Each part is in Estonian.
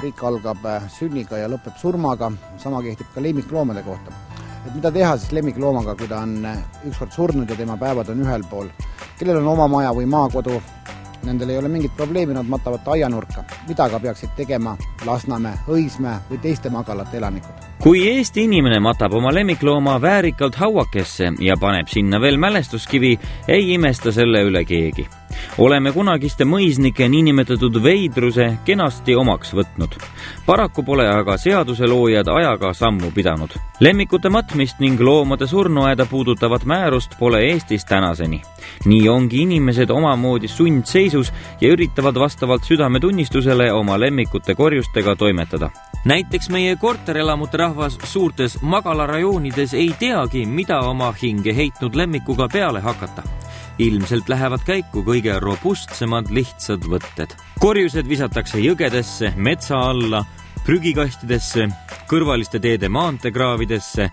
kõik algab sünniga ja lõpeb surmaga, sama kehtib ka lemmikloomade kohta. Et mida teha siis lemmikloomaga, kui ta on ükskord surnud ja tema päevad on ühel pool. Kellel on oma maja või maakodu, nendel ei ole mingit probleemi, nad matavad aianurka. Mida ka peaksid tegema Lasnamäe, Õismäe või teiste magalate elanikud? Kui Eesti inimene matab oma lemmiklooma väärikalt hauakesse ja paneb sinna veel mälestuskivi, ei imesta selle üle keegi. Oleme kunagiste mõisnike niinimetatud veidruse kenasti omaks võtnud. Paraku pole aga seaduseloojad ajaga sammu pidanud. Lemmikute matmist ning loomade surnuaeda puudutavat määrust pole Eestis tänaseni. Nii ongi inimesed omamoodi sundseisus ja üritavad vastavalt südametunnistusele oma lemmikute korjustega toimetada. Näiteks meie korterelamute rahvas suurtes magalarajoonides ei teagi, mida oma hinge heitnud lemmikuga peale hakata. Ilmselt lähevad käiku kõige robustsemad lihtsad võtted. Korjused visatakse jõgedesse, metsa alla, prügikastidesse, kõrvaliste teede maanteegraavidesse.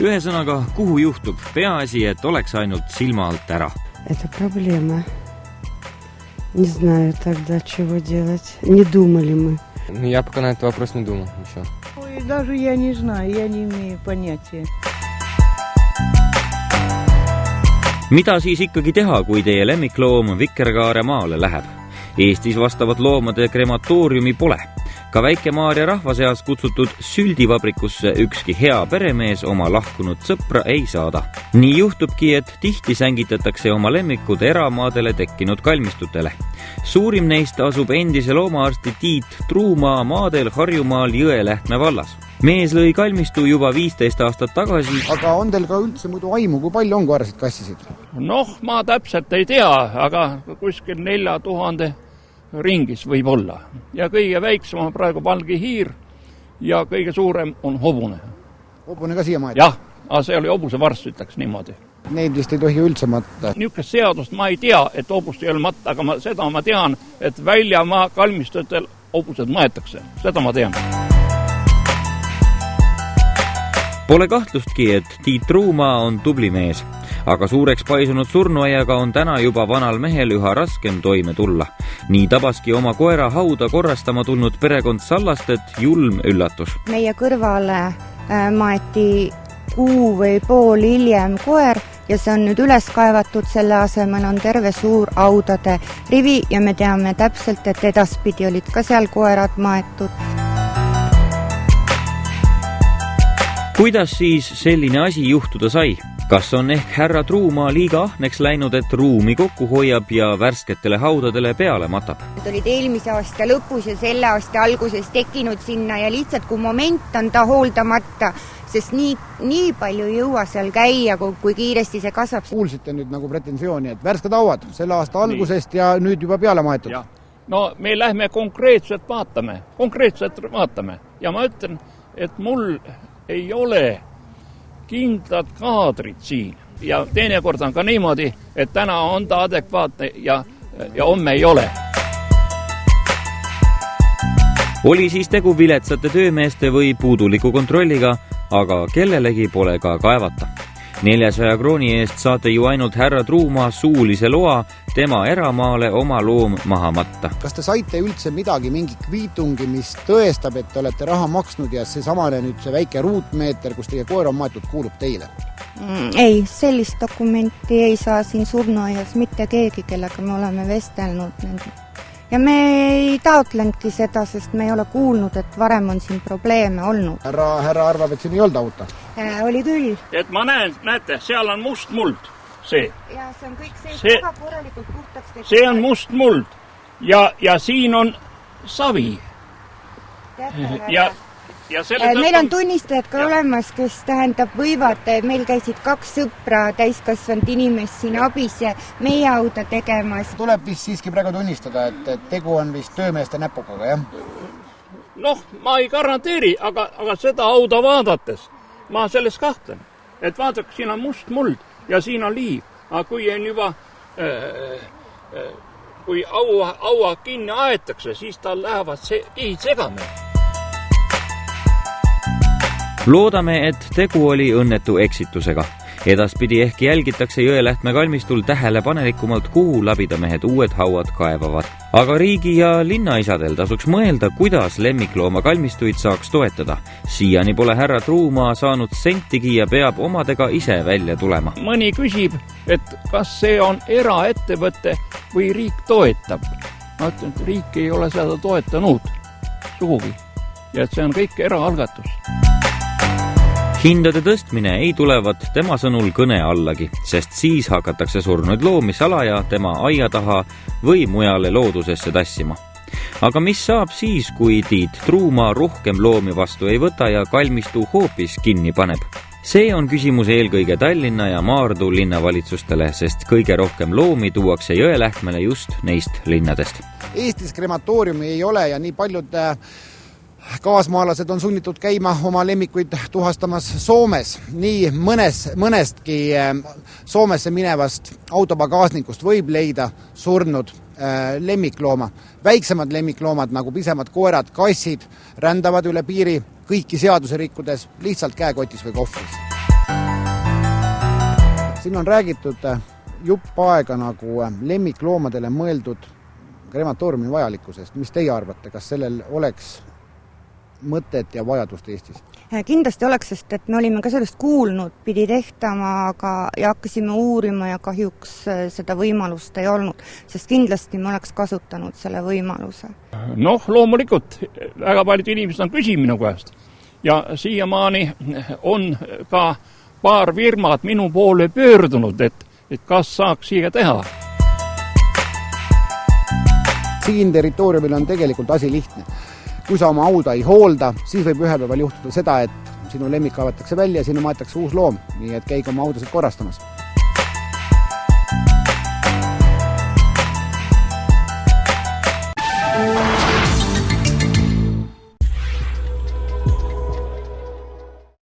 Ühesõnaga, kuhu juhtub, peaasi, et oleks ainult silma alt ära. Это проблема. Не знаю тогда, чего делать. Не думали мы. Я пока на этот вопрос не думал еще. Ой, даже я не знаю, я не имею понятия. Mida siis ikkagi teha, kui teie lemmikloom Vikerkaare maale läheb? Eestis vastavat loomade krematooriumi pole. Ka Väike-Maarja rahva seas kutsutud süldivabrikusse ükski hea peremees oma lahkunud sõpra ei saada. Nii juhtubki, et tihti sängitatakse oma lemmikud eramaadele tekkinud kalmistutele. Suurim neist asub endise loomaarsti Tiit Truumaa maadel Harjumaal Jõelähtme vallas. Mees lõi kalmistu juba 15 aastat tagasi. Aga on teil ka üldse muidu aimu, kui palju on koerasid kassisid? Ma täpselt ei tea, aga kuskil 4000 ringis võib olla. Ja kõige väiksem on praegu valge hiir ja kõige suurem on hobune. Hobune ka siia maja? Jah, aga see oli hobuse varst, ütleks niimoodi. Neid vist ei tohi üldse matta. Niisugust seadust ma ei tea, et hobust ei ole matta, aga seda ma tean, et väljamaa kalmistutel hobused maetakse. Seda ma tean. Pole kahtlustki, et Tiit Truumaa on tubli mees, aga suureks paisunud surnuaiaga on täna juba vanal mehel üha raskem toime tulla. Nii tabaski oma koera hauda korrastama tulnud perekond Sallastet julm üllatus. Meie kõrvale maeti kuu või pool hiljem koer ja see on nüüd üles kaevatud, selle asemel on terve suur haudade rivi ja me teame täpselt, et edaspidi olid ka seal koerad maetud. Kuidas siis selline asi juhtuda sai? Kas on ehk härra Truumaa liiga ahneks läinud, et ruumi kokku hoiab ja värsketele haudadele peale matab? Need olid eelmise aasta lõpus ja selle aasta alguses tekkinud sinna ja lihtsalt kui moment on ta hooldamata, sest nii palju ei jõua seal käia, kui kiiresti see kasvab. Kuulsite nüüd nagu pretensiooni, et värsked hauad selle aasta algusest ja nüüd juba peale maetud? Ja. No me lähme konkreetselt vaatame ja ma ütlen, et mul ei ole kindlad kaadrid siin. Ja teinekord on ka niimoodi, et täna on ta adekvaatne ja homme ei ole. Oli siis tegu viletsate töömeeste või puuduliku kontrolliga, aga kellelegi pole ka kaevata. 400 krooni eest saate ju ainult härra Truumaa suulise loa tema eramaale oma loom maha matta. Kas te saite üldse midagi, mingi kviitungi, mis tõestab, et te olete raha maksnud ja see samane nüüd see väike ruutmeeter, kus teie koer on maetud, kuulub teile? Ei, sellist dokumenti ei saa siin surnuaias mitte keegi, kellega me oleme vestelnud. Ja me ei taotlenudki seda, sest me ei ole kuulnud, et varem on siin probleeme olnud. Härra arvab, et siin ei olnud auta? Oli küll. Et ma näete, seal on must muld. See. Ja see on kõik see väga korralikult puhtaks tehtud. See on must muld ja siin on savi. Meil on tunnistajad ka olemas, kes võivad, meil käisid 2 sõpra täiskasvanud inimest siin abis ja meie hauda tegemas. Tuleb vist siiski praegu tunnistada, et tegu on vist töömeeste näpukaga, jah? Ma ei garanteeri, aga seda hauda vaadates ma sellest kahtlen. Et vaadake, siin on must muld ja siin on liiv. Aga kui on juba kui haua kinni aetakse, siis tal lähevad kihid segama. loodame, et tegu oli õnnetu eksitusega. Edaspidi ehk jälgitakse Jõelähtme kalmistul tähelepanelikumalt, kuhu labidamehed uued hauad kaevavad. Aga riigi ja linnaisadel tasuks mõelda, kuidas lemmikloomakalmistuid saaks toetada. Siiani pole härra Truumaa saanud sentigi ja peab omadega ise välja tulema. Mõni küsib, et kas see on eraettevõte või riik toetab. Ma ütlen, et riik ei ole seda toetanud sugugi ja et see on kõik eraalgatus. Hindade tõstmine ei tulevat tema sõnul kõne allagi, sest siis hakatakse surnuid loomi salaja tema aia taha või mujale loodusesse tassima. Aga mis saab siis, kui Tiit Truumaa rohkem loomi vastu ei võta ja kalmistu hoopis kinni paneb? See on küsimus eelkõige Tallinna ja Maardu linnavalitsustele, sest kõige rohkem loomi tuuakse Jõelähtmele just neist linnadest. Eestis krematooriumi ei ole ja nii paljud kaasmaalased on sunnitud käima oma lemmikuid tuhastamas Soomes. Nii mõnestki Soomesse minevast autopagaasnikust võib leida surnud lemmiklooma. Väiksemad lemmikloomad nagu pisemad koerad, kassid rändavad üle piiri kõiki seaduse rikkudes lihtsalt käekotis või kohvris. Siin on räägitud jupp aega nagu lemmikloomadele mõeldud krematooriumi vajalikkusest. Mis teie arvate, kas sellel oleks mõtet ja vajadust Eestis? Kindlasti oleks, sest et me olime ka sellest kuulnud, pidi tehtama ja hakkasime uurima ja kahjuks seda võimalust ei olnud, sest kindlasti me oleks kasutanud selle võimaluse. Noh, loomulikult väga paljud inimesed on küsinud minu käest ja siiamaani on ka paar firmat minu poole pöördunud, et kas saaks siia teha. Siin territooriumil on tegelikult asi lihtne. Kui sa oma auda ei hoolda, siis võib ühel päeval juhtuda seda, et sinu lemmik kaevatakse välja ja sinna maetakse uus loom, nii et käige oma audasid korrastamas.